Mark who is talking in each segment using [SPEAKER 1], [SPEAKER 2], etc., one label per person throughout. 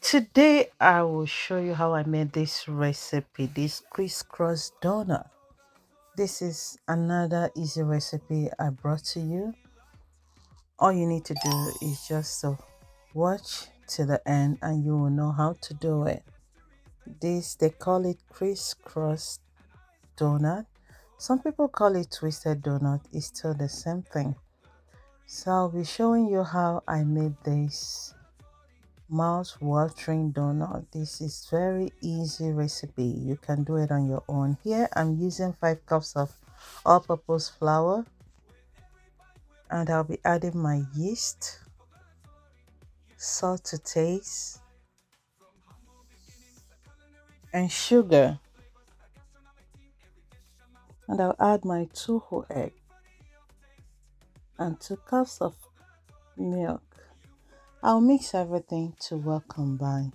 [SPEAKER 1] Today I will show you how I made this recipe, this crisscross donut. This is another easy recipe I brought to you. All you need to do is just to watch to the end and you will know how to do it. This, they call it crisscross donut. Some people call it twisted donut. It's still the same thing. So I'll be showing you how I made this mouth-watering donut. This is very easy recipe. You can do it on your own. Here I'm using 5 cups of all-purpose flour, and I'll be adding my yeast, salt to taste, and sugar. And I'll add my 2 whole eggs and 2 cups of milk. I'll mix everything to well combine.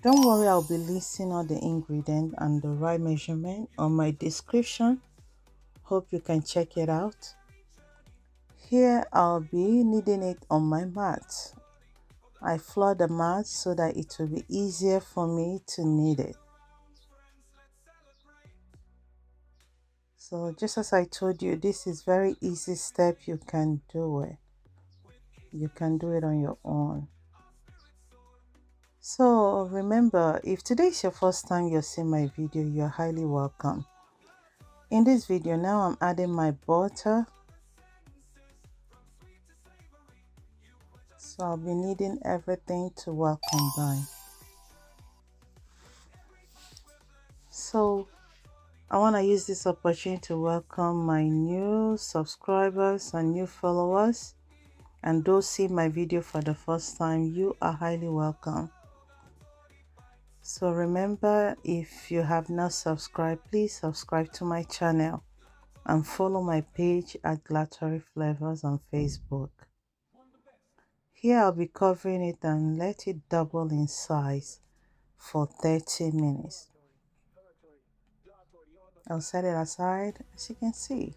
[SPEAKER 1] Don't worry, I'll be listing all the ingredients and the right measurement on my description. Hope you can check it out. Here I'll be kneading it on my mat. I floor the mat so that it will be easier for me to knead it. So just as I told you, this is very easy step. You can do it. You can do it on your own. So remember, if today is your first time you're seeing my video, you're highly welcome. In this video now, I'm adding my butter. So I'll be kneading everything to well combine. So I want to use this opportunity to welcome my new subscribers and new followers, and those see my video for the first time. You are highly welcome. So remember, if you have not subscribed, please subscribe to my channel and follow my page at Glatory Flavors on Facebook. Here I'll be covering it and let it double in size for 30 minutes. I'll set it aside. As you can see,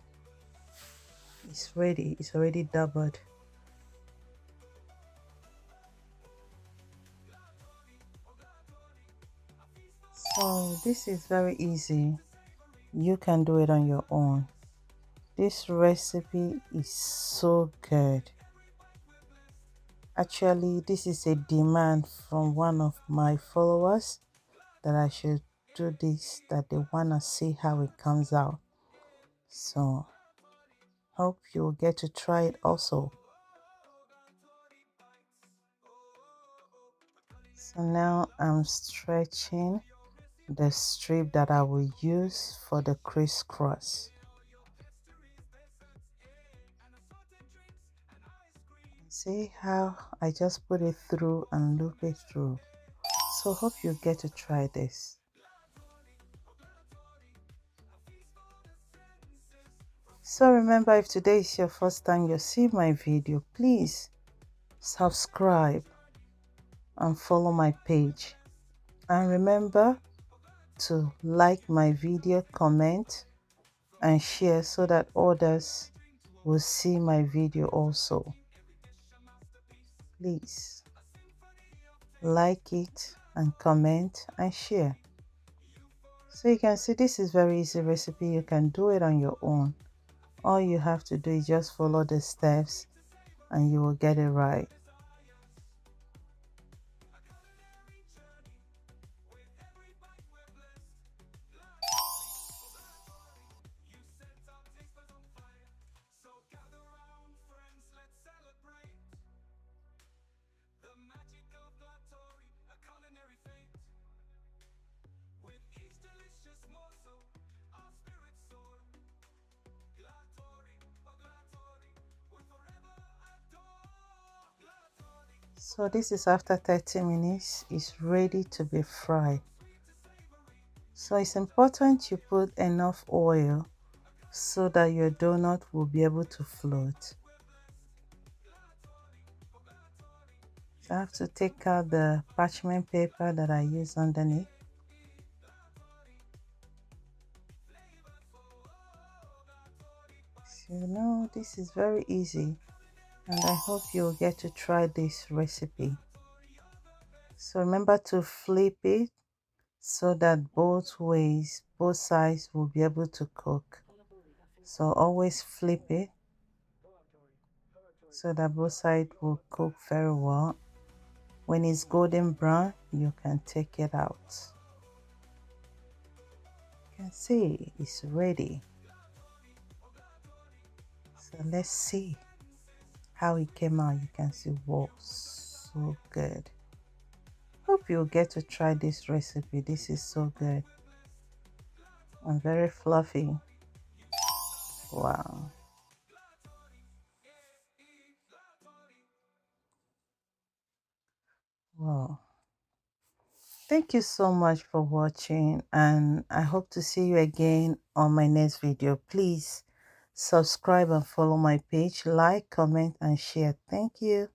[SPEAKER 1] it's ready. It's already doubled. So this is very easy. You can do it on your own. This recipe is so good. Actually, this is a demand from one of my followers that I should do this, that they want to see how it comes out. So hope you'll get to try it also. So now I'm stretching the strip that I will use for the crisscross. See how I just put it through and loop it through. So hope you get to try this. So remember, if today is your first time you see my video, please subscribe and follow my page. And remember to like my video, comment and share so that others will see my video also. Please like it and comment and share. So you can see this is very easy recipe. You can do it on your own. All you have to do is just follow the steps and you will get it right. So this is after 30 minutes. It's ready to be fried. So it's important you put enough oil so that your donut will be able to float. So I have to take out the parchment paper that I use underneath. So you know, this is very easy, and I hope you'll get to try this recipe. So remember to flip it so that both ways, both sides will be able to cook. So always flip it so that both sides will cook very well. When it's golden brown, you can take it out. You can see it's ready. So let's see how it came out. You can see, wow, so good. Hope you'll get to try this recipe. This is so good and very fluffy. Wow. Wow. Thank you so much for watching, and I hope to see you again on my next video. Please subscribe and follow my page, like, comment and share. Thank you.